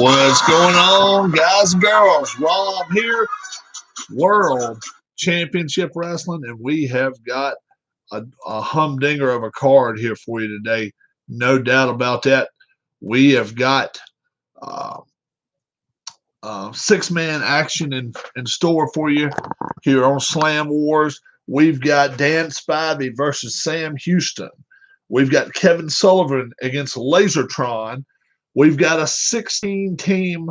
What's going on, guys and girls? Rob here, World Championship Wrestling, and we have got a humdinger of a card here for you today. No doubt about that. We have got uh, six-man action in store for you here on SlamWars. We've got Dan Spivey versus Sam Houston. We've got Kevin Sullivan against Lasertron. We've got a 16-team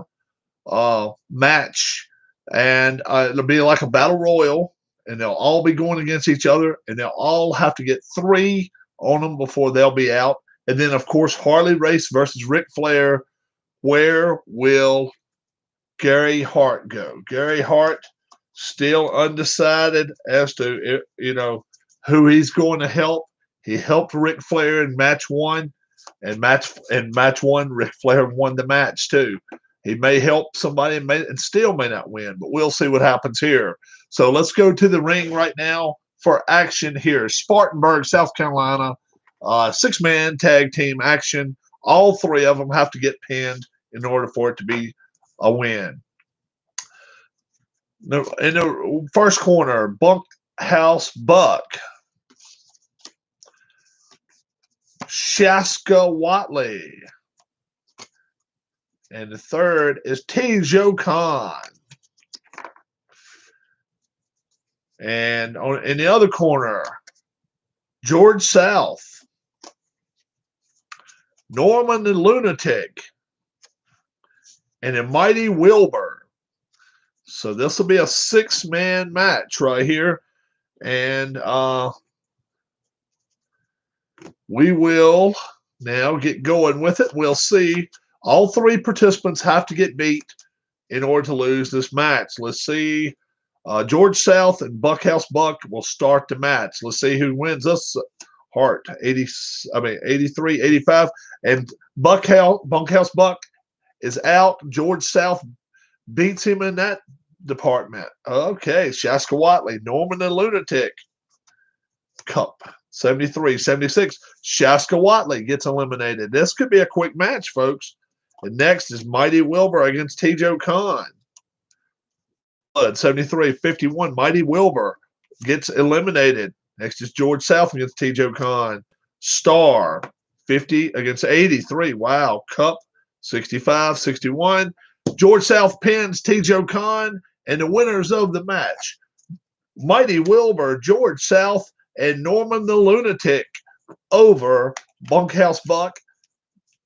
match, and it'll be like a battle royal, and they'll all be going against each other, and they'll all have to get 3 on them before they'll be out. And then, of course, Harley Race versus Ric Flair. Where will Gary Hart go? Gary Hart still undecided as to who he's going to help. He helped Ric Flair in match 1. And match 1, Ric Flair won the match too. He may help somebody and still may not win, but we'll see what happens here. So let's go to the ring right now for action here. Spartanburg, South Carolina, 6-man tag team action. All 3 of them have to get pinned in order for it to be a win. In the first corner, Bunkhouse Buck, Shaska Watley. And the third is Tejo Khan. And in the other corner, George South, Norman the Lunatic, and a Mighty Wilbur. So this will be a 6-man match right here. And we will now get going with it. We'll see. All 3 participants have to get beat in order to lose this match. Let's see. George South and Bunkhouse Buck will start the match. Let's see who wins this. Hart, 83, 85. And Bunkhouse Buck is out. George South beats him in that department. Okay, Shaska Watley, Norman the Lunatic. Cup. 73, 76. Shaska Watley gets eliminated. This could be a quick match, folks. And next is Mighty Wilbur against Tejo Khan. 73, 51. Mighty Wilbur gets eliminated. Next is George South against Tejo Khan. Star, 50 against 83. Wow. Cup, 65, 61. George South pins Tejo Khan, and the winners of the match, Mighty Wilbur, George South, and Norman the Lunatic over Bunkhouse Buck,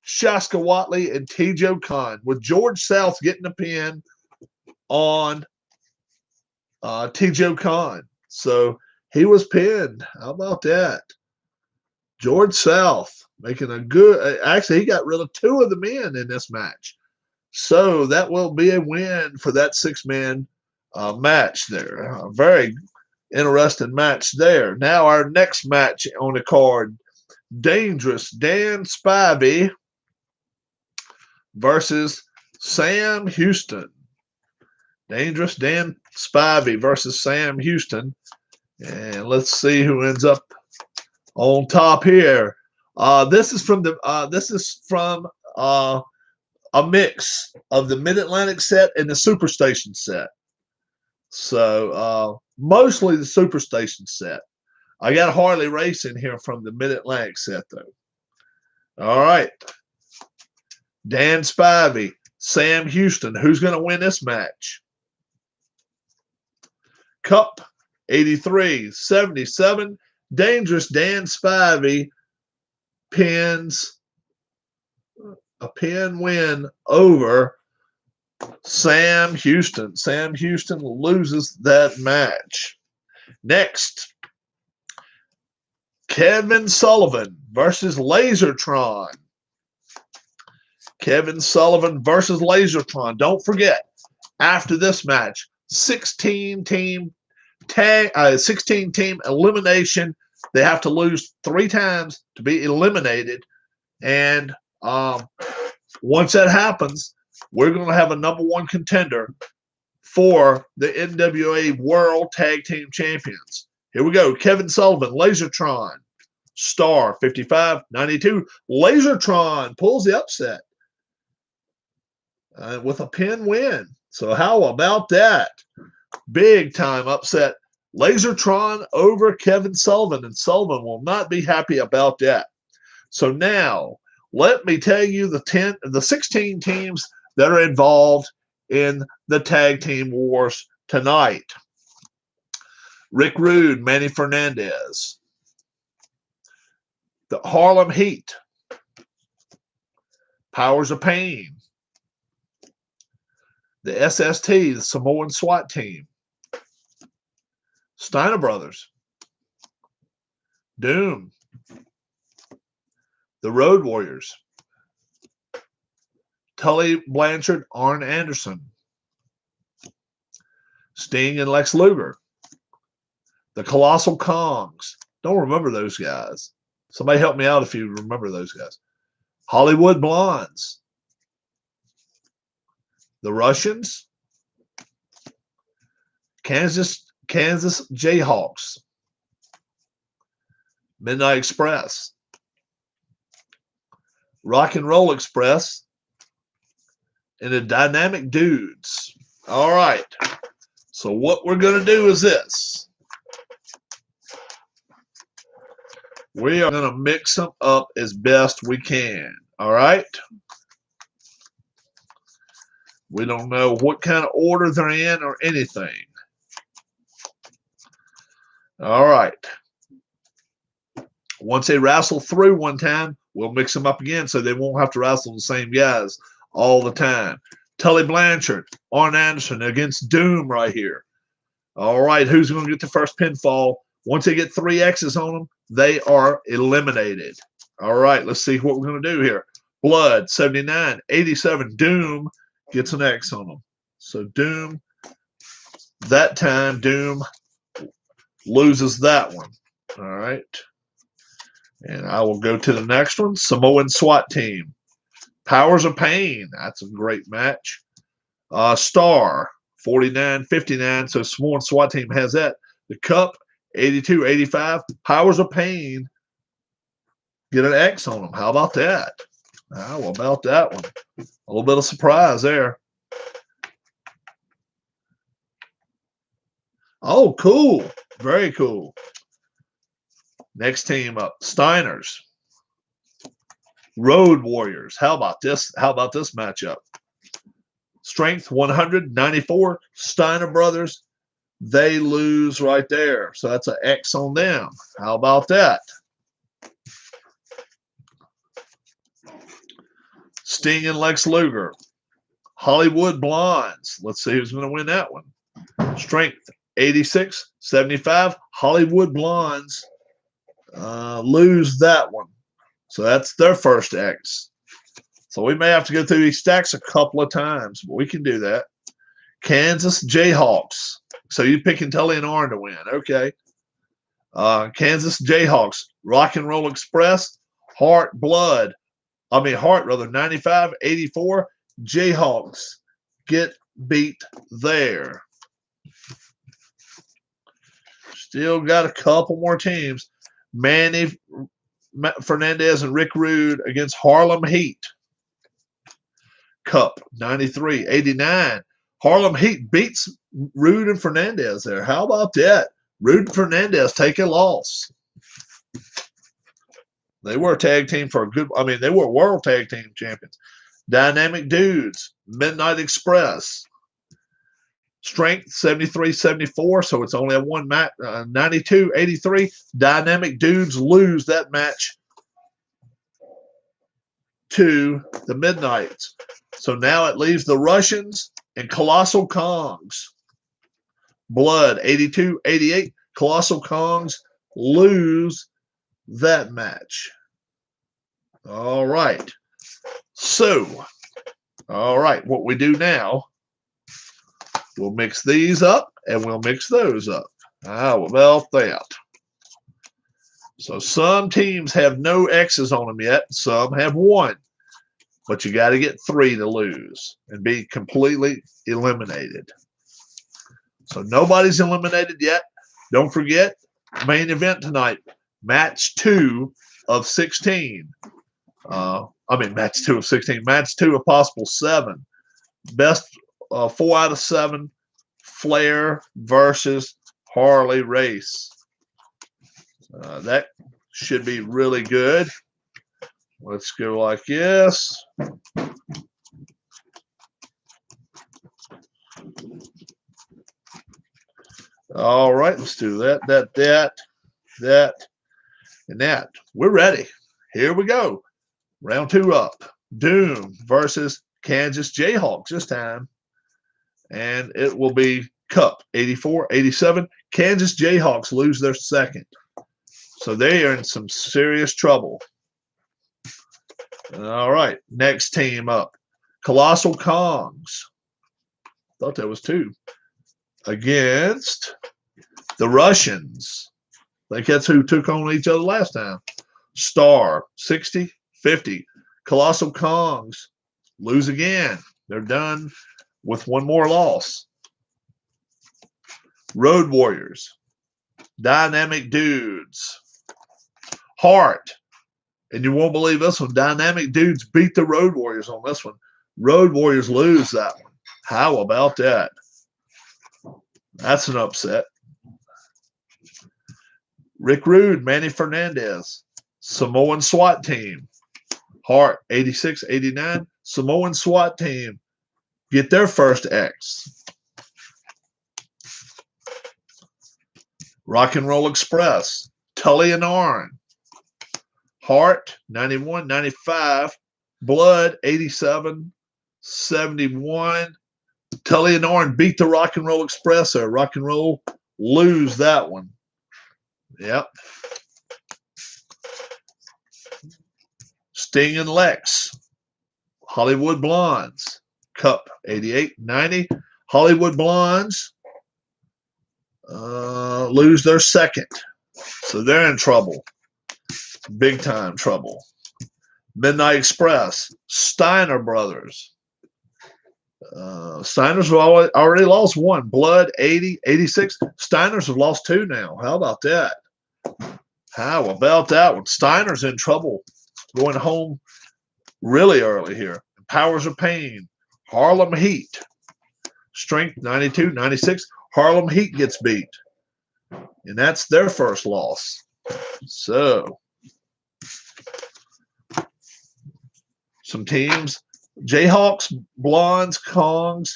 Shaska Watley, and Tejo Khan, with George South getting a pin on Tejo Khan. So he was pinned. How about that? George South making a good – actually, he got rid of 2 of the men in this match. So that will be a win for that 6-man match there. A very interesting match there. Now our next match on the card, Dangerous Dan Spivey versus Sam Houston. Dangerous Dan Spivey versus Sam Houston. And let's see who ends up on top here. This is from a mix of the Mid-Atlantic set and the Superstation set. So mostly the Superstation set. I got Harley Race in here from the Mid-Atlantic set, though. All right. Dan Spivey, Sam Houston. Who's going to win this match? Cup, 83, 77. Dangerous Dan Spivey pins a pin win over Sam Houston. Sam Houston loses that match. Next, Kevin Sullivan versus Lasertron. Kevin Sullivan versus Lasertron. Don't forget, after this match, 16-team elimination. They have to lose 3 times to be eliminated. And once that happens, we're going to have a #1 contender for the NWA World Tag Team Champions. Here we go. Kevin Sullivan, Lasertron. Star, 55, 92. Lasertron pulls the upset. with a pin win. So how about that? Big time upset. Lasertron over Kevin Sullivan, and Sullivan will not be happy about that. So now, let me tell you the 16 teams that are involved in the tag team wars tonight. Rick Rude, Manny Fernandez. The Harlem Heat. Powers of Pain. The SST, the Samoan SWAT team. Steiner Brothers. Doom. The Road Warriors. Tully Blanchard, Arn Anderson. Sting and Lex Luger. The Colossal Kongs. Don't remember those guys. Somebody help me out if you remember those guys. Hollywood Blondes. The Russians. Kansas Jayhawks. Midnight Express. Rock and Roll Express. And the Dynamic Dudes. All right. So what we're going to do is this. We are going to mix them up as best we can. All right. We don't know what kind of order they're in or anything. All right. Once they wrestle through one time, we'll mix them up again so they won't have to wrestle the same guys all the time. Tully Blanchard, Arn Anderson against Doom right here. All right, who's going to get the first pinfall? Once they get 3 X's on them, they are eliminated. All right, let's see what we're going to do here. Blood, 79, 87. Doom gets an X on them. So Doom, that time, Doom loses that one. All right. And I will go to the next one. Samoan SWAT team. Powers of Pain. That's a great match. Star, 49-59. So Samoan SWAT team has that. The Cup, 82-85. Powers of Pain get an X on them. How about that? How about that one? A little bit of surprise there. Oh, cool. Very cool. Next team up, Steiners. Road Warriors. How about this? How about this matchup? Strength 194. Steiner Brothers. They lose right there. So that's an X on them. How about that? Sting and Lex Luger. Hollywood Blondes. Let's see who's going to win that one. Strength 86-75. Hollywood Blondes lose that one. So that's their first X. So we may have to go through these stacks a couple of times, but we can do that. Kansas Jayhawks. So you're picking Tully and Arn to win. Okay. Kansas Jayhawks. Rock and Roll Express. Hart, 95-84. Jayhawks get beat there. Still got a couple more teams. Manny Fernandez and Rick Rude against Harlem Heat. Cup, 93-89. Harlem Heat beats Rude and Fernandez there. How about that? Rude and Fernandez take a loss. They were a tag team for a good, they were world tag team champions. Dynamic Dudes, Midnight Express. Strength 73-74, so it's only a one match. 92-83. Dynamic Dudes lose that match to the Midnights. So now it leaves the Russians and Colossal Kongs. Blood 82-88. Colossal Kongs lose that match. All right. So, all right, what we do now, we'll mix these up and we'll mix those up. How about that? So some teams have no X's on them yet. Some have 1. But you got to get 3 to lose and be completely eliminated. So nobody's eliminated yet. Don't forget, main event tonight, match 2 of 16. Match 2 of 16. Match 2 of possible 7. Best 4 out of 7. Flair versus Harley Race. That should be really good. Let's go like this. All right, let's do that, and that. We're ready. Here we go. Round 2 up. Doom versus Kansas Jayhawks this time. And it will be Cup 84-87. Kansas Jayhawks lose their second. So they are in some serious trouble. All right, next team up. Colossal Kongs. Thought that was 2. Against the Russians. I think that's who took on each other last time. Star 60-50. Colossal Kongs lose again. They're done with one more loss. Road Warriors. Dynamic Dudes. Heart. And you won't believe this one. Dynamic Dudes beat the Road Warriors on this one. Road Warriors lose that one. How about that? That's an upset. Rick Rude, Manny Fernandez. Samoan SWAT team. Hart, 86-89. Samoan SWAT team get their first X. Rock and Roll Express. Tully and Arn. Hart, 91-95. Blood, 87-71. Tully and Arn beat the Rock and Roll Express there. Rock and Roll lose that one. Yep. Sting and Lex. Hollywood Blondes. Cup 88-90. Hollywood Blondes lose their second. So they're in trouble. Big time trouble. Midnight Express. Steiner Brothers. Steiners have already lost one. Blood 80-86. Steiners have lost 2 now. How about that? How about that one? Steiner's in trouble. Going home really early here. Powers of Pain. Harlem Heat. Strength 92-96. Harlem Heat gets beat. And that's their first loss. So, some teams. Jayhawks, Blondes, Kongs,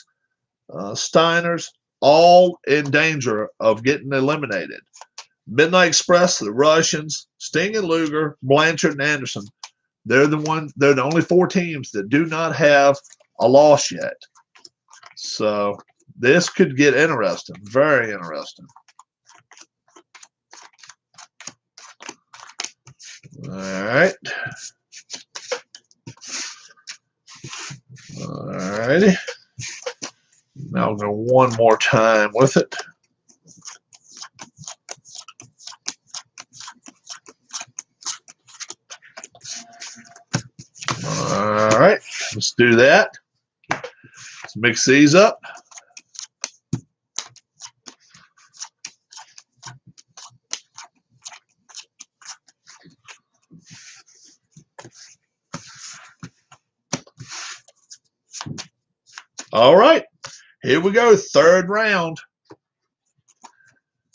Steiners, all in danger of getting eliminated. Midnight Express, the Russians, Sting and Luger, Blanchard and Anderson. They're the only 4 teams that do not have a loss yet. So this could get interesting, very interesting. All right. All righty. Now I'll go one more time with it. All right, let's do that. Let's mix these up. All right, here we go. 3rd round.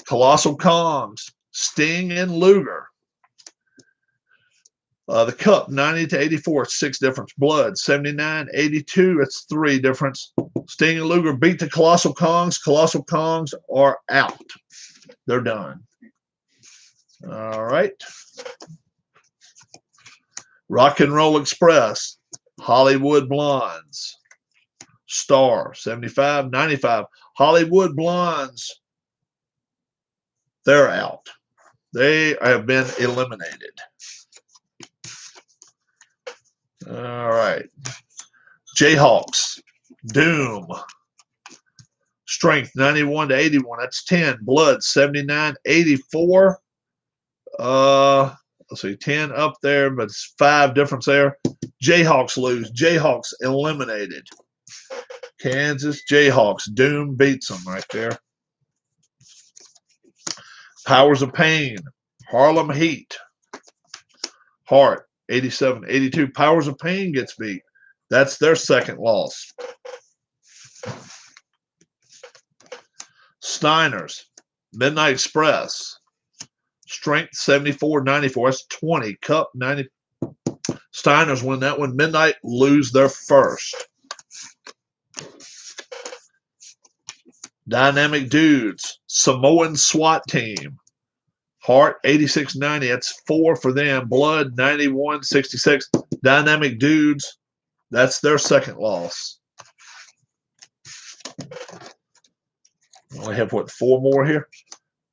Colossal Kongs, Sting and Luger. The Cup, 90-84, it's 6 difference. Blood, 79-82, it's 3 difference. Sting and Luger beat the Colossal Kongs. Colossal Kongs are out. They're done. All right. Rock and Roll Express, Hollywood Blondes. Star, 75-95. Hollywood Blondes, they're out. They have been eliminated. All right. Jayhawks, Doom. Strength, 91-81. That's 10. Blood, 79-84. Let's see, 10 up there, but it's 5 difference there. Jayhawks lose. Jayhawks eliminated. Kansas Jayhawks. Doom beats them right there. Powers of Pain. Harlem Heat. Hart, 87-82. Powers of Pain gets beat. That's their second loss. Steiners, Midnight Express, Strength 74-94. That's 20. Cup 90. Steiners win that one. Midnight lose their first. Dynamic Dudes, Samoan SWAT Team. Heart 86-90. That's 4 for them. Blood 91-66. Dynamic Dudes, that's their second loss. We only have, what, 4 more here?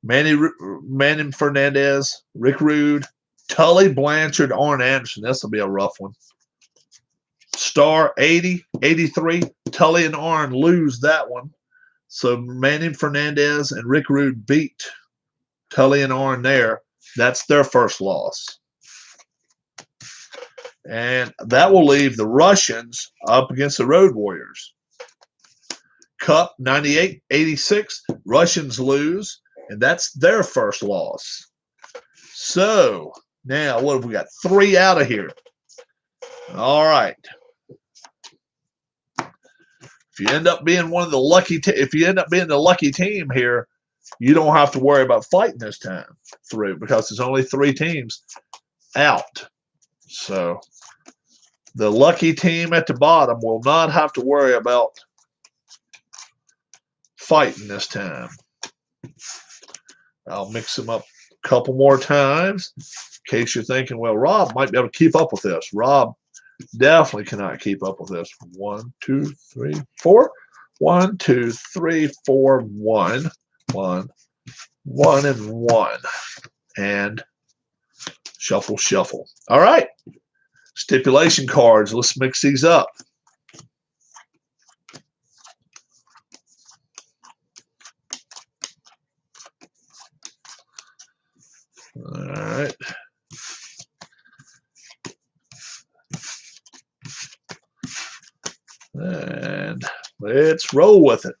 Manny Fernandez, Rick Rude, Tully Blanchard, Arn Anderson. This will be a rough one. Star 80-83. Tully and Arn lose that one. So Manny Fernandez and Rick Rude beat Tully and Arn there. That's their first loss. And that will leave the Russians up against the Road Warriors. Cup 98-86. Russians lose, and that's their first loss. So now what have we got? 3 out of here. All right. If you end up being one of the lucky, if you end up being the lucky team here, you don't have to worry about fighting this time through because there's only 3 teams out. So the lucky team at the bottom will not have to worry about fighting this time. I'll mix them up a couple more times in case you're thinking, well, Rob might be able to keep up with this. Rob definitely cannot keep up with this. 1, 2, 3, 4. 1, 2, 3, 4, 1. 1, 1, and 1. And shuffle, shuffle. All right. Stipulation cards. Let's mix these up. All right. And let's roll with it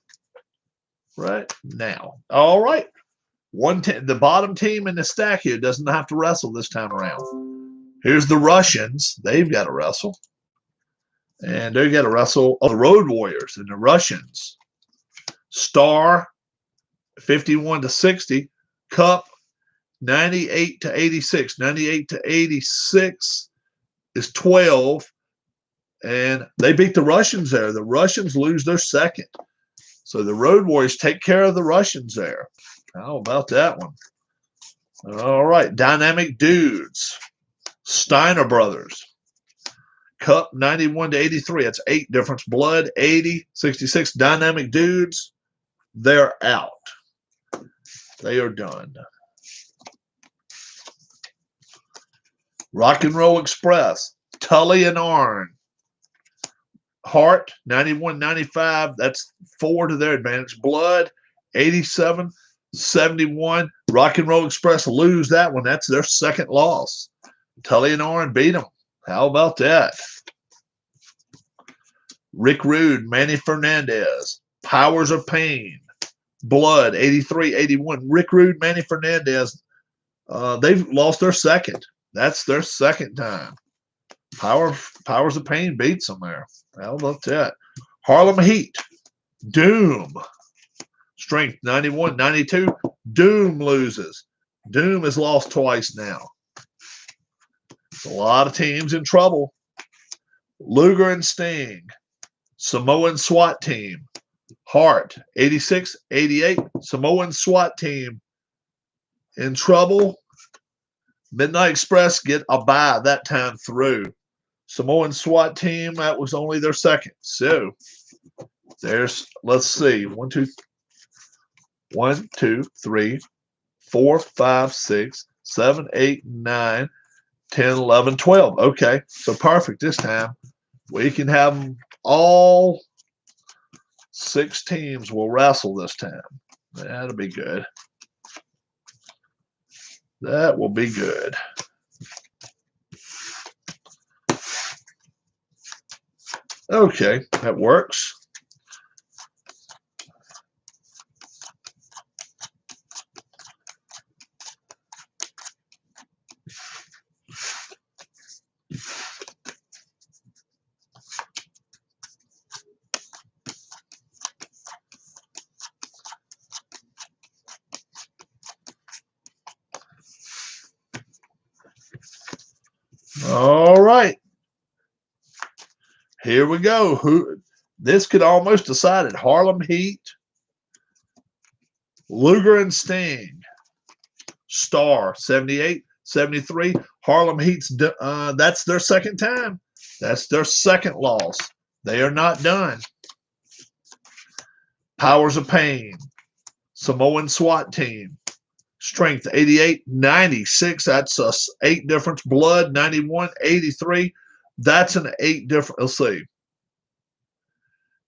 right now. All right. The bottom team in the stack here doesn't have to wrestle this time around. Here's the Russians. They've got to wrestle. And they've got to wrestle the Road Warriors and the Russians. Star 51-60. Cup 98-86. 98-86 is 12. And they beat the Russians there. The Russians lose their second. So the Road Warriors take care of the Russians there. How about that one? All right. Dynamic Dudes. Steiner Brothers. Cup 91-83. That's 8 difference. Blood 80-66. Dynamic Dudes. They're out. They are done. Rock and Roll Express. Tully and Arn. Heart 91-95. That's 4 to their advantage. Blood 87-71. Rock and Roll Express lose that one. That's their second loss. Tully and Arn beat them. How about that? Rick Rude, Manny Fernandez, Powers of Pain, Blood 83-81. Rick Rude, Manny Fernandez, they've lost their second. That's their second time. Powers of Pain beats them there. How about that? Harlem Heat, Doom, Strength 91-92. Doom loses. Doom has lost twice now. A lot of teams in trouble. Luger and Sting, Samoan SWAT Team, Hart 86-88. Samoan SWAT Team in trouble. Midnight Express get a bye that time through. Samoan SWAT Team, that was only their second. So there's, let's see, 1, 2, 3, 4, 5, 6, 7, 8, 9, 10, 11, 12. Okay, so perfect this time. We can have them all 6 teams will wrestle this time. That'll be good. That will be good. Okay, that works. All right. Here we go. This could almost decide it. Harlem Heat, Luger and Sting. Star 78, 73. Harlem Heat's that's their second time. That's their second loss. They are not done. Powers of Pain, Samoan SWAT team. Strength 88, 96. That's a 8 difference. Blood 91, 83. That's an 8 difference. Let's see.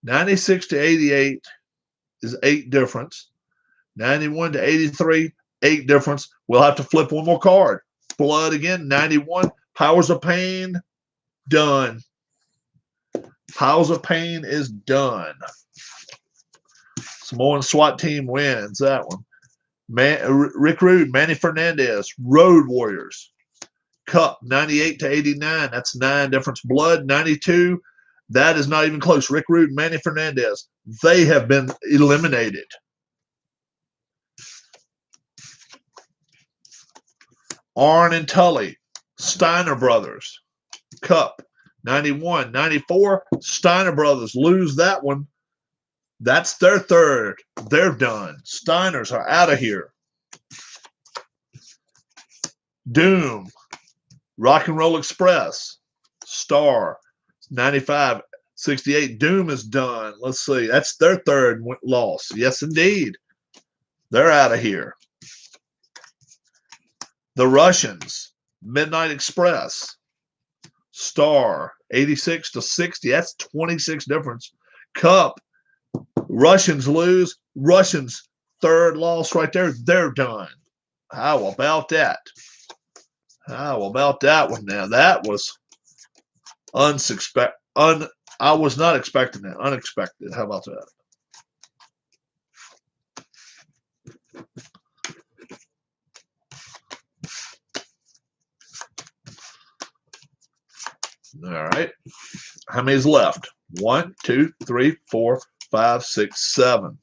96 to 88 is 8 difference. 91 to 83, 8 difference. We'll have to flip one more card. Blood again, 91. Powers of Pain, done. Powers of Pain is done. Samoan SWAT team wins that one. Rick Rude, Manny Fernandez, Road Warriors. Cup, 98 to 89. That's 9 difference. Blood, 92. That is not even close. Rick Rude, Manny Fernandez. They have been eliminated. Arn and Tully, Steiner Brothers. Cup, 91, 94. Steiner Brothers lose that one. That's their third. They're done. Steiners are out of here. Doom, Rock and Roll Express, Star, 95, 68. Doom is done. Let's see. That's their third loss. Yes, indeed. They're out of here. The Russians, Midnight Express, Star, 86 to 60. That's 26 difference. Cup, Russians lose. Russians, third loss right there. They're done. How about that? How about that one now? That was unsuspected. I was not expecting that. Unexpected. How about that? All right. How many's left? 1, 2, 3, 4, 5, 6, 7.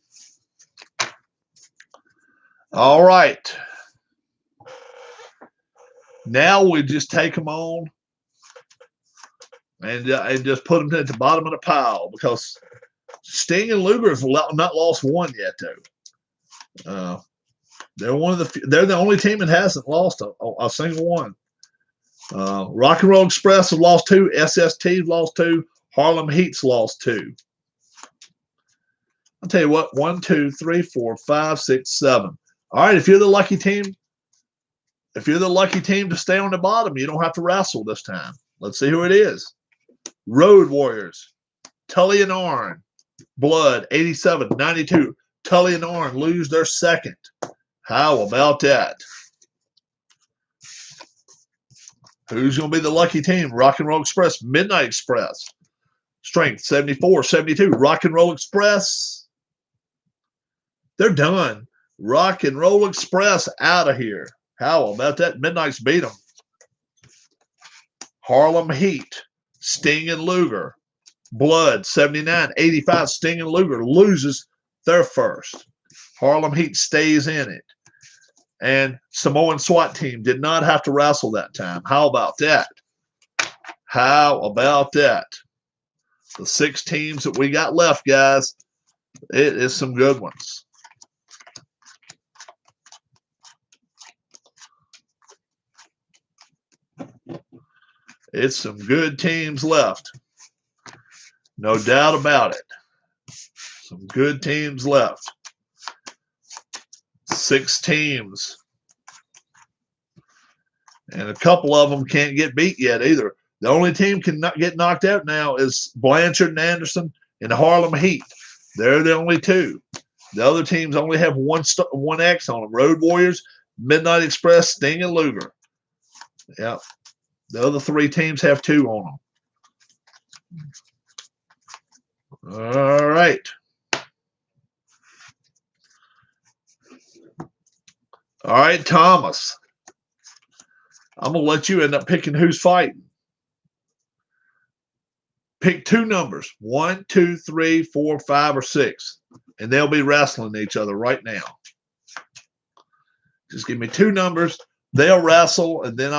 All right. Now we just take them on and just put them at the bottom of the pile because Sting and Luger have not lost one yet, though. They're the only team that hasn't lost a single one. Rock and Roll Express have lost 2. SST lost 2. Harlem Heat's lost 2. I'll tell you what, 1, 2, 3, 4, 5, 6, 7. All right, if you're the lucky team to stay on the bottom, you don't have to wrestle this time. Let's see who it is. Road Warriors, Tully and Arn, Blood, 87, 92. Tully and Arn lose their second. How about that? Who's going to be the lucky team? Rock and Roll Express, Midnight Express. Strength, 74, 72. Rock and Roll Express. They're done. Rock and Roll Express out of here. How about that? Midnight's beat them. Harlem Heat, Sting and Luger. Blood, 79, 85. Sting and Luger loses their first. Harlem Heat stays in it. And Samoan SWAT team did not have to wrestle that time. How about that? How about that? The 6 teams that we got left, guys, it is some good ones. It's some good teams left. No doubt about it. Some good teams left. 6 teams. And a couple of them can't get beat yet either. The only team can not get knocked out now is Blanchard and Anderson and the Harlem Heat. They're the only 2. The other teams only have one X on them. Road Warriors, Midnight Express, Sting, and Luger. Yep. The other 3 teams have 2 on them. All right. All right, Thomas. I'm going to let you end up picking who's fighting. Pick 2 numbers, 1, 2, 3, 4, 5, or 6. And they'll be wrestling each other right now. Just give me 2 numbers. They'll wrestle, and then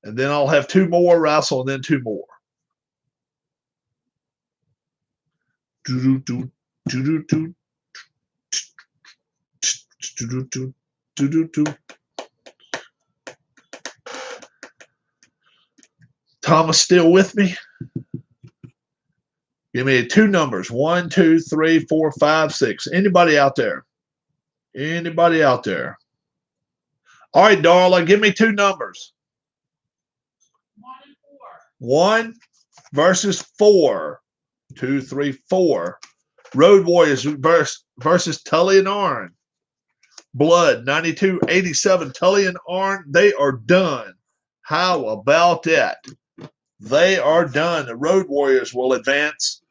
And then I'll have two more wrestle and then two more. Thomas still with me? Give me two numbers. 1, 2, 3, 4, 5, 6. Anybody out there? Anybody out there? All right, Darla, give me two numbers. 1 and 4. 1 versus 4. 2, 3, 4. Road Warriors versus Tully and Arn. Blood, 92-87. Tully and Arn, they are done. How about that? They are done. The Road Warriors will advance.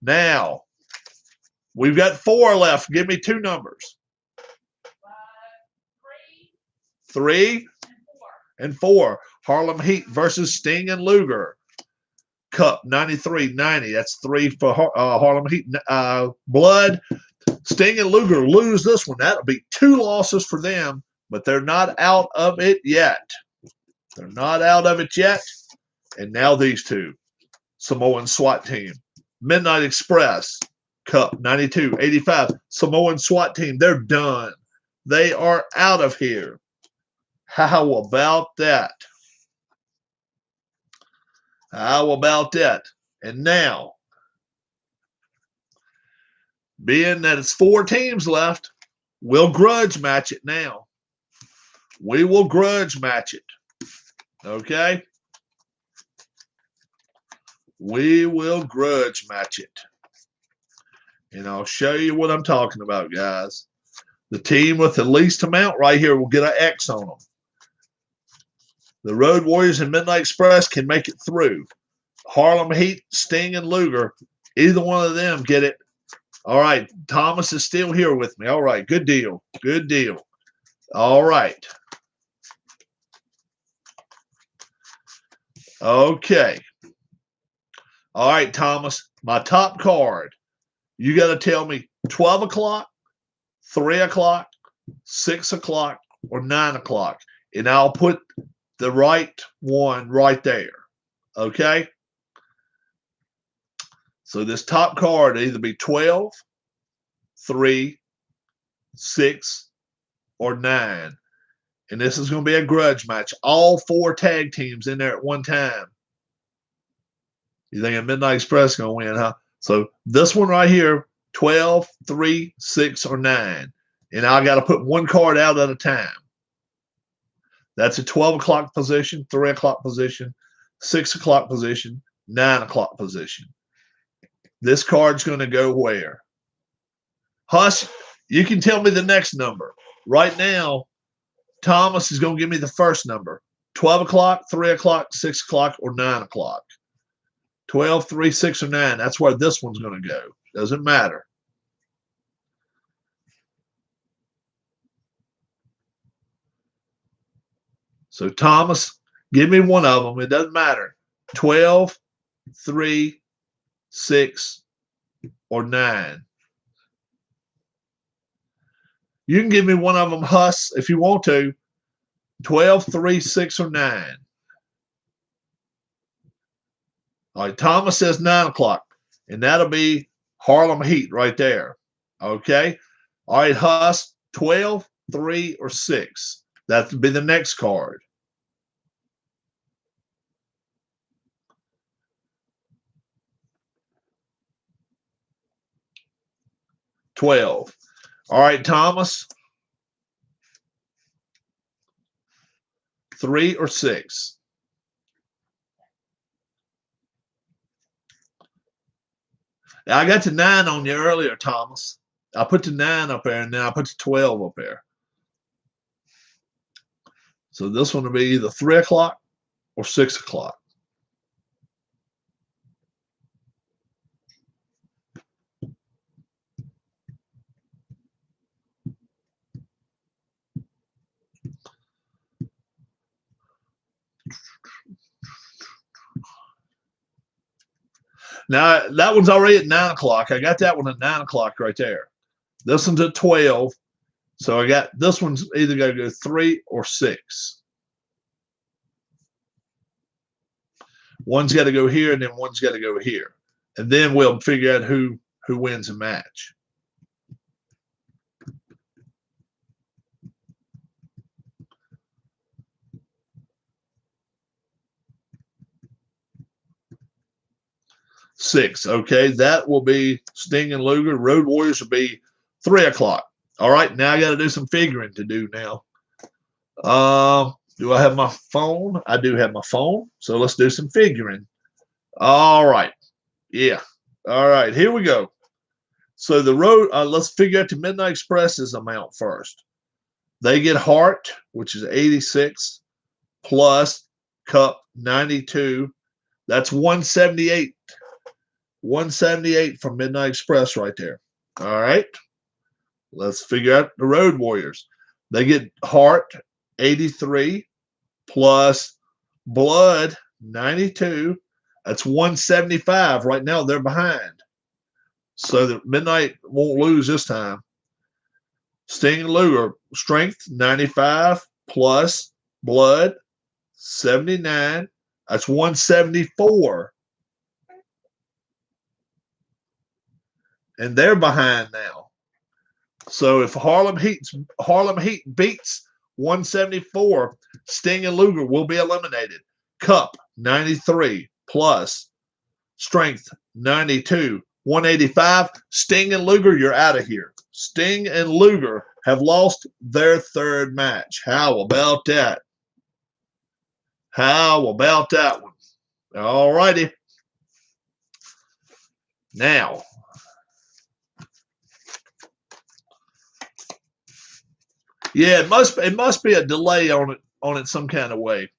Now, we've got 4 left. Give me two numbers. 3 and 4. Harlem Heat versus Sting and Luger. Cup, 93-90. That's 3 for Harlem Heat. Blood, Sting and Luger lose this one. That'll be 2 losses for them, but they're not out of it yet. They're not out of it yet. And now these two. Samoan SWAT team. Midnight Express. Cup, 92-85. Samoan SWAT team. They're done. They are out of here. How about that? How about that? And now, being that it's 4 teams left, we'll grudge match it now. We will grudge match it. Okay? We will grudge match it. And I'll show you what I'm talking about, guys. The team with the least amount right here will get an X on them. The Road Warriors and Midnight Express can make it through. Harlem Heat, Sting, and Luger, either one of them get it. All right, Thomas is still here with me. All right, good deal. Good deal. All right. Okay. All right, Thomas, my top card. You got to tell me 12 o'clock, 3 o'clock, 6 o'clock, or 9 o'clock. And I'll put the right one right there. Okay? So this top card will either be 12, 3, 6, or 9. And this is going to be a grudge match. All 4 tag teams in there at one time. You think a Midnight Express is going to win, huh? So this one right here, 12, 3, 6, or 9. And I got to put one card out at a time. That's a 12 o'clock position, 3 o'clock position, 6 o'clock position, 9 o'clock position. This card's going to go where? Hush, you can tell me the next number. Right now, Thomas is going to give me the first number. 12 o'clock, 3 o'clock, 6 o'clock, or 9 o'clock. 12, 3, 6, or 9. That's where this one's going to go. Doesn't matter. So, Thomas, give me one of them. It doesn't matter. 12, 3, 6, or 9. You can give me one of them, Huss, if you want to. 12, 3, 6, or 9. All right, Thomas says 9 o'clock, and that'll be Harlem Heat right there. Okay? All right, Huss, 12, 3, or 6. That would be the next card. $12. All right, Thomas. 3 or 6. Now, I got the 9 on you earlier, Thomas. I put the 9 up there, and then I put the 12 up there. So this one will be either 3 o'clock or 6 o'clock. Now, that one's already at 9 o'clock. I got that one at 9 o'clock right there. This one's at 12. So I got this one's either going to go 3 or 6. One's got to go here, and then one's got to go here. And then we'll figure out who wins the match. Six. Okay, that will be Sting and Luger. Road Warriors will be 3 o'clock. All right, now I got to do some figuring to do now. Do I have my phone? I do have my phone. So let's do some figuring. All right. Yeah. All right, here we go. So the road, let's figure out the Midnight Express's amount first. They get Hart, which is 86, plus Cup 92. That's 178. 178 from Midnight Express right there. All right. Let's figure out the Road Warriors. They get Hart 83 plus Blood 92. That's 175. Right now they're behind. So the Midnight won't lose this time. Sting and Luger, Strength 95 plus Blood 79. That's 174. And they're behind now. So if Harlem Heat beats 174, Sting and Luger will be eliminated. Cup 93 plus Strength 92, 185. Sting and Luger, you're out of here. Sting and Luger have lost their third match. How about that? How about that one? All righty. Now, yeah, it must be a delay on it some kind of way.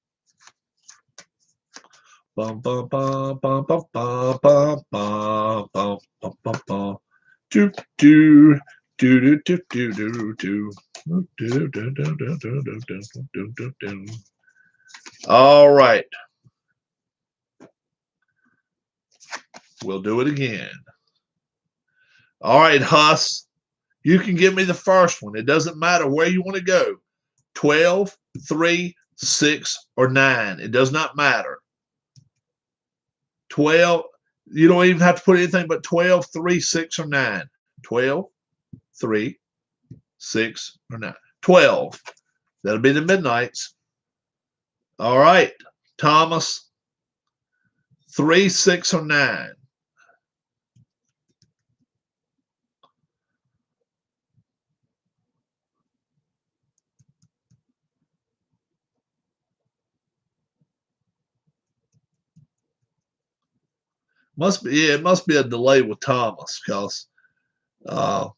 Bum bum bum bum bum bum bum bum bum bum bum bum. Do do do do do do do do. All right. We'll do it again. All right, Huss. You can give me the first one. It doesn't matter where you want to go. 12, 3, 6, or 9. It does not matter. 12, you don't even have to put anything but 12, 3, 6, or 9. 12, 3, 6, or 9. 12. That'll be the Midnights. All right, Thomas. 3, 6, or 9. Must be, yeah, it must be a delay with Thomas because hi,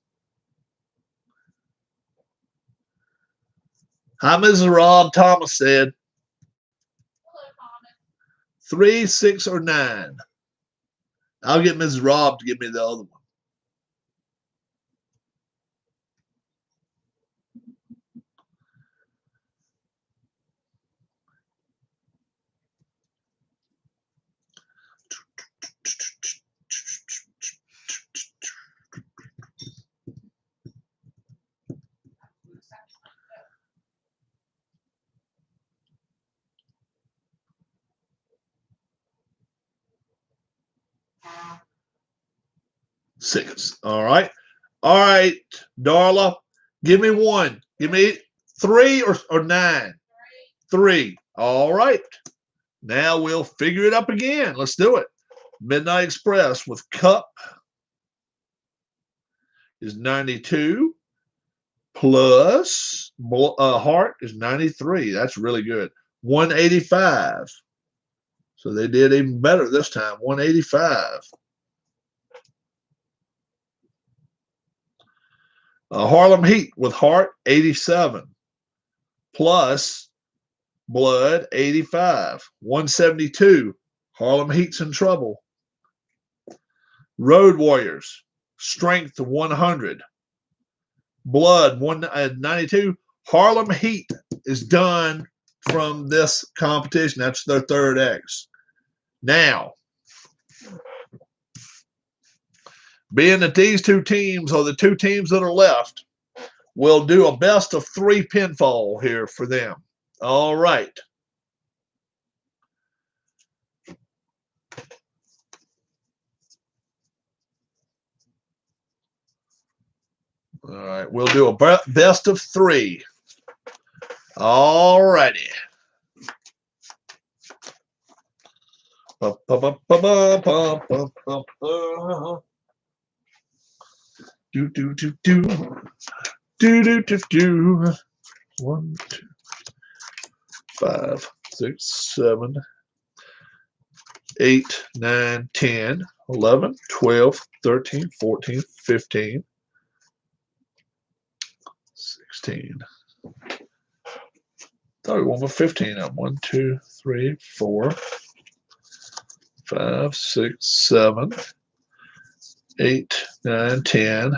Mrs. Rob. Thomas said 3, 6, or 9. I'll get Mrs. Rob to give me the other one. Six. All right. All right, Darla. Give me one. Give me 3 or 9. 3. All right. Now we'll figure it up again. Let's do it. Midnight Express with Cup is 92 plus Heart is 93. That's really good. 185. So they did even better this time. 185. Harlem Heat with Heart 87 plus Blood 85. 172. Harlem Heat's in trouble. Road Warriors Strength 100. Blood 192. Harlem Heat is done from this competition. That's their third X. Now, being that these two teams are the two teams that are left, we'll do a best of 3 pinfall here for them. All right. All right, we'll do a best of 3. All righty. Do do do do do do do do. 1, 2, 5, 6, 7, 8, 9, 10, 11, 12, 13, 14, 15, 16. Thought we wanted 15 up. 1, 2, 3, 4, 5, 6, 7, 8, 9, 10,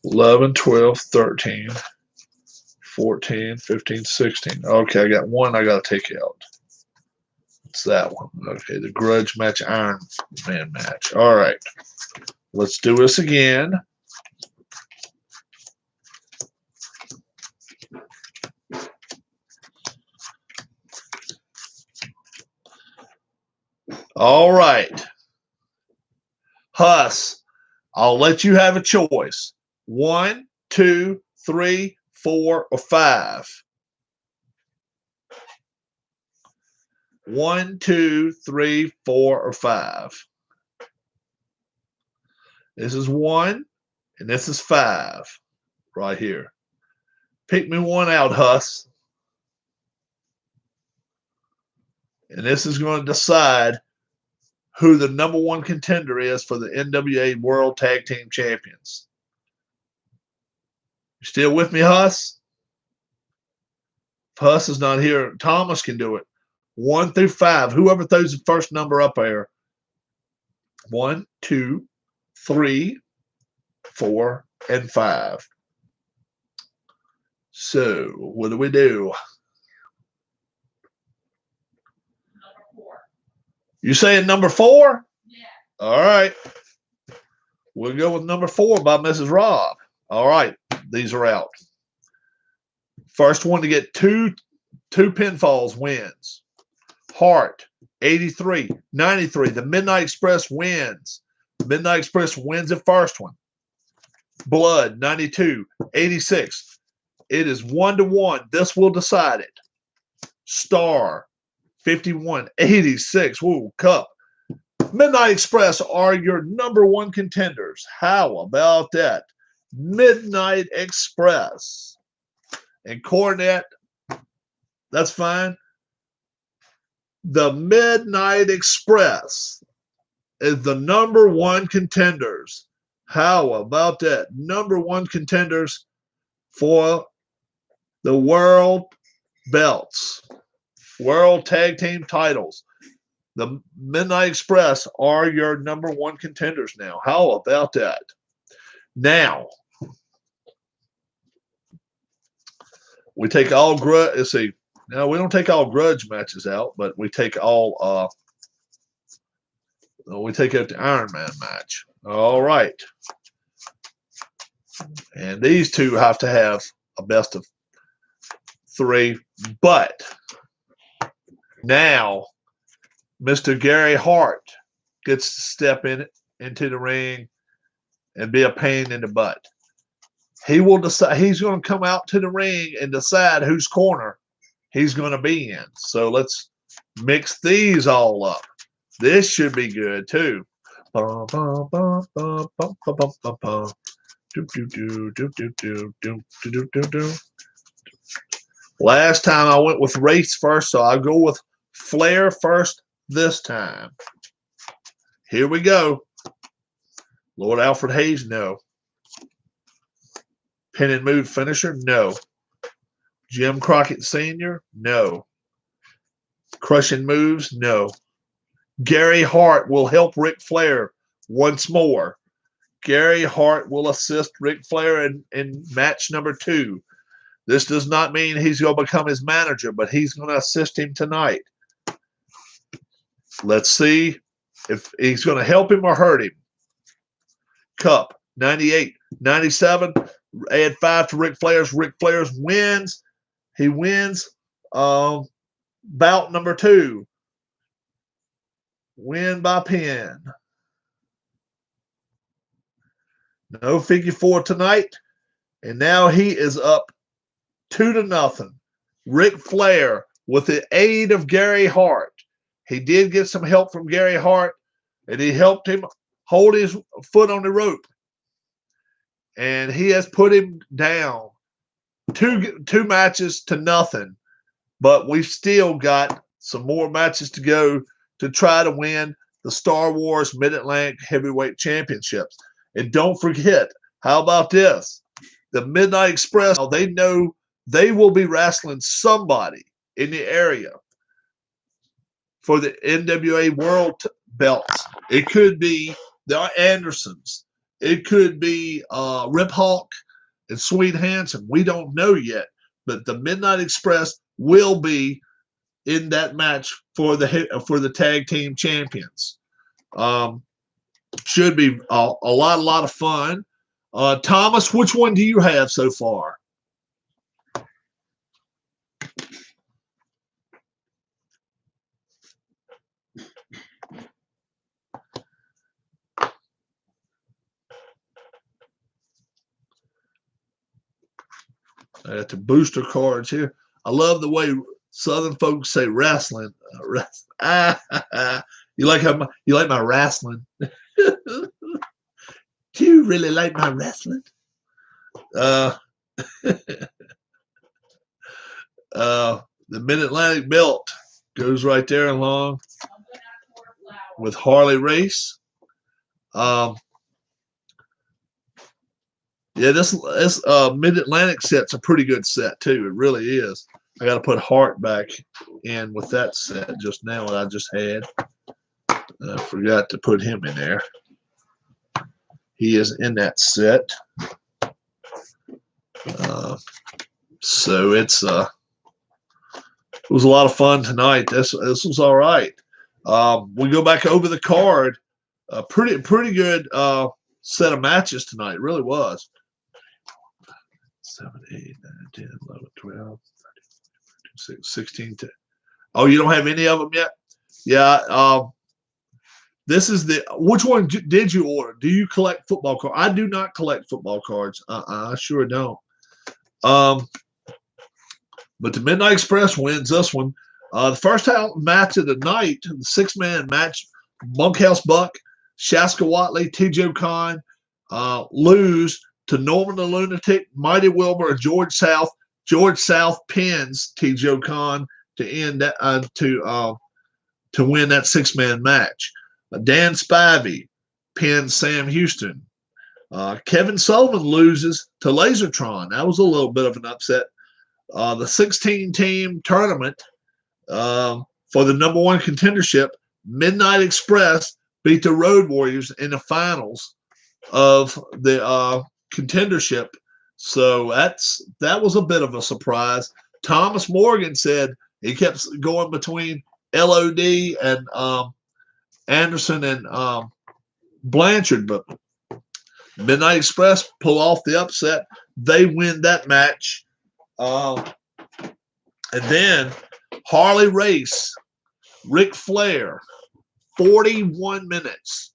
11, 12, 13, 14, 15, 16. Okay, I got one I got to take out. It's that one. Okay, the grudge match, Iron Man match. All right, let's do this again. All right. Huss, I'll let you have a choice. 1, 2, 3, 4, or 5. 1, 2, 3, 4, or 5. This is 1, and this is 5 right here. Pick me one out, Huss. And this is going to decide who the #1 contender is for the NWA World Tag Team Champions. You still with me, Huss? If Huss is not here, Thomas can do it. 1 through 5. Whoever throws the first number up there. 1, 2, 3, 4, and 5. So, what do we do? Number 4. You saying number 4? Yeah. All right. We'll go with number 4 by Mrs. Robb. All right. These are out. First one to get two pinfalls wins. Hart, 83, 93. The Midnight Express wins. Midnight Express wins the first one. Blood, 92, 86. It is 1-1. This will decide it. Star, 51, 86. Woo, Cup. Midnight Express are your #1 contenders. How about that? Midnight Express. And Cornette, that's fine. The Midnight Express is the #1 contenders. How about that? #1 contenders for the world belts, world tag team titles. The Midnight Express are your #1 contenders now. How about that? Now, we take all grudge. Let's see. Now we don't take all grudge matches out, but we take all. We take out the Iron Man match. All right, and these two have to have a best of 3. But now, Mr. Gary Hart gets to step into the ring and be a pain in the butt. He will decide. He's going to come out to the ring and decide whose corner he's going to be in. So let's mix these all up. This should be good too. Last time I went with race first, so I'll go with Flair first this time. Here we go. Lord Alfred Hayes, no. Pin and move finisher, no. Jim Crockett Sr., no. Crushing moves, no. Gary Hart will help Ric Flair once more. Gary Hart will assist Ric Flair in match number 2. This does not mean he's going to become his manager, but he's going to assist him tonight. Let's see if he's going to help him or hurt him. Cup, 98, 97. Add 5 to Ric Flair's. Ric Flair's wins. He wins bout number 2. Win by pin. No figure four tonight. And now he is up 2-0. Ric Flair with the aid of Gary Hart. He did get some help from Gary Hart, and he helped him hold his foot on the rope. And he has put him down two matches to nothing. But we've still got some more matches to go to try to win the Star Wars Mid-Atlantic Heavyweight Championships. And don't forget, how about this? The Midnight Express, they know they will be wrestling somebody in the area for the NWA World belts. It could be the Andersons. It could be Rip Hawk and Sweet Hansen. We don't know yet. But the Midnight Express will be in that match for the tag team champions. Should be a lot of fun. Thomas, which one do you have so far? I got the booster cards here. I love the way Southern folks say wrestling. You like my wrestling? Do you really like my wrestling? The Mid-Atlantic belt goes right there along with Harley Race. Yeah, this Mid-Atlantic set's a pretty good set too. It really is. I got to put Hart back in with that set just now that I just had. I forgot to put him in there. He is in that set. So it was a lot of fun tonight. This was all right. We go back over the card. Pretty good set of matches tonight. It really was. 7, 8, 9, 10, 11, 12, 13, 14, 16. Oh, you don't have any of them yet? Yeah. This is which one did you order? Do you collect football cards? I do not collect football cards. I sure don't. But the Midnight Express wins this one. The first match of the night, the 6-man match, Bunkhouse Buck, Shaska Watley, T.J. Khan lose to Norman the Lunatic, Mighty Wilbur, and George South. George South pins T.J. Khan to end that to win that 6-man match. Dan Spivey pins Sam Houston. Kevin Sullivan loses to Lasertron. That was a little bit of an upset. The 16-team tournament for the #1 contendership, Midnight Express beat the Road Warriors in the finals of the contendership. So that was a bit of a surprise. Thomas Morgan said he kept going between LOD and Anderson and Blanchard, but Midnight Express pull off the upset. They win that match. And then Harley Race, Ric Flair, 41 minutes.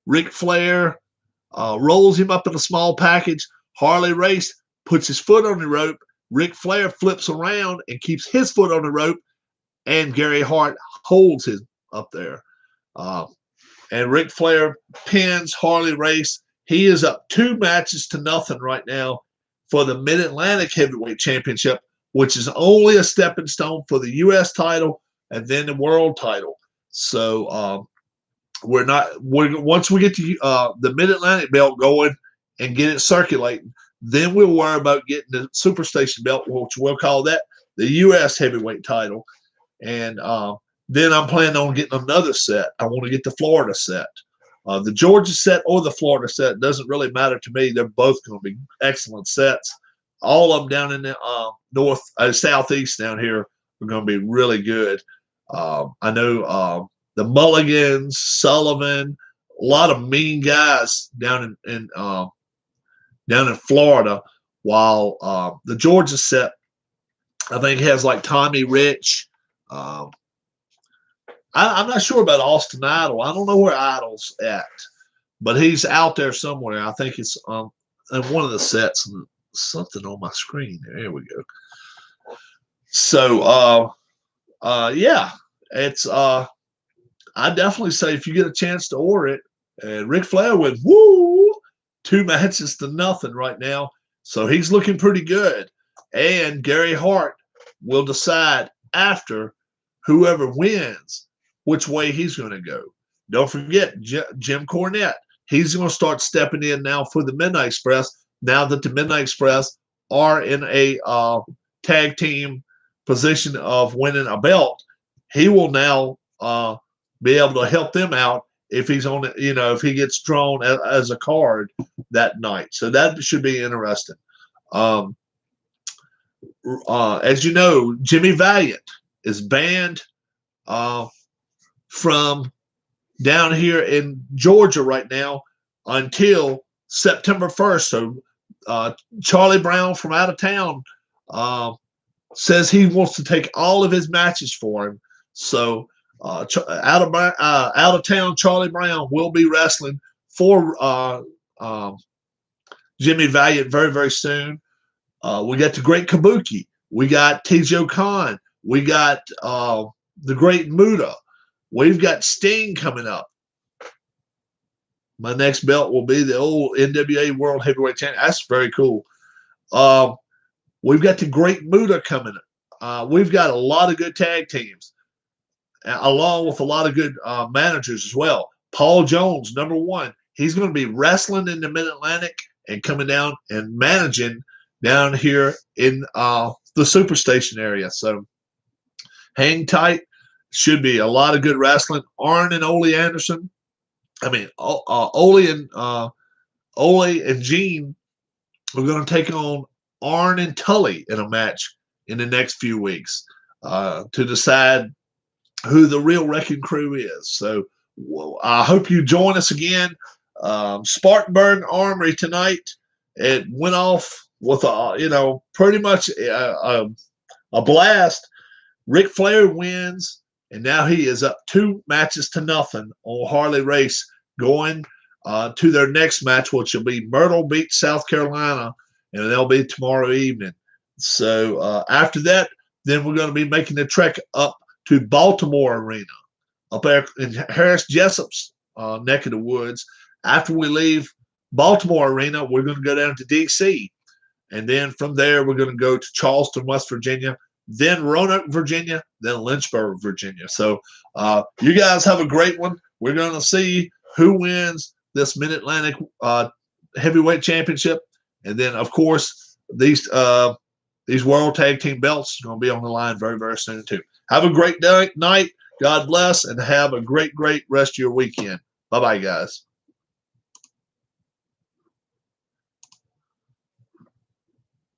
Ric Flair rolls him up in a small package. Harley Race puts his foot on the rope. Ric Flair flips around and keeps his foot on the rope, and Gary Hart holds him up there. And Ric Flair pins Harley Race. He is up 2 matches to nothing right now for the Mid-Atlantic Heavyweight Championship, which is only a stepping stone for the U.S. title and then the world title. So once we get to the Mid-Atlantic belt going and get it circulating, then we'll worry about getting the Superstation belt, which we'll call that the U.S. Heavyweight title. And then I'm planning on getting another set. I want to get the Florida set. The Georgia set or the Florida set doesn't really matter to me. They're both going to be excellent sets. All of them down in the southeast down here are going to be really good. I know the Mulligans, Sullivan, a lot of mean guys down in Florida. While the Georgia set, I think, has like Tommy Rich. I'm not sure about Austin Idol. I don't know where Idol's at, but he's out there somewhere. I think it's in one of the sets. Something on my screen. There we go. So, yeah, it's I definitely say if you get a chance to order it, and Ric Flair went 2 matches to nothing right now, so he's looking pretty good. And Gary Hart will decide after whoever wins which way he's going to go. Don't forget Jim Cornette. He's going to start stepping in now for the Midnight Express. Now that the Midnight Express are in a tag team position of winning a belt, he will now be able to help them out if he's on it, if he gets drawn as a card that night. So that should be interesting. As you know, Jimmy Valiant is banned from down here in Georgia right now until September 1st. So Charlie Brown from out of town says he wants to take all of his matches for him. So out of town, Charlie Brown will be wrestling for Jimmy Valiant very, very soon. We got the Great Kabuki. We got T.J. Khan. We got the Great Muta. We've got Sting coming up. My next belt will be the old NWA World Heavyweight Champion. That's very cool. We've got the Great Muta coming up. We've got a lot of good tag teams, along with a lot of good managers as well. Paul Jones, number one, he's going to be wrestling in the Mid-Atlantic and coming down and managing down here in the Superstation area. So hang tight. Should be a lot of good wrestling. Arn and Ole Anderson. Ole and Gene are going to take on Arn and Tully in a match in the next few weeks to decide who the real Wrecking Crew is. So I hope you join us again. Spartanburg Armory tonight. It went off with pretty much a blast. Ric Flair wins, and now he is up 2 matches-to-nothing on Harley Race, going to their next match, which will be Myrtle Beach, South Carolina, and they'll be tomorrow evening. So after that, then we're going to be making the trek up to Baltimore Arena, up there in Harris Jessup's neck of the woods. After we leave Baltimore Arena, we're going to go down to D.C., and then from there, we're going to go to Charleston, West Virginia, then Roanoke, Virginia, then Lynchburg, Virginia. So you guys have a great one. We're going to see who wins this Mid-Atlantic Heavyweight Championship. And then, of course, these World Tag Team belts are going to be on the line very, very soon, too. Have a great night. God bless, and have a great, great rest of your weekend. Bye-bye, guys.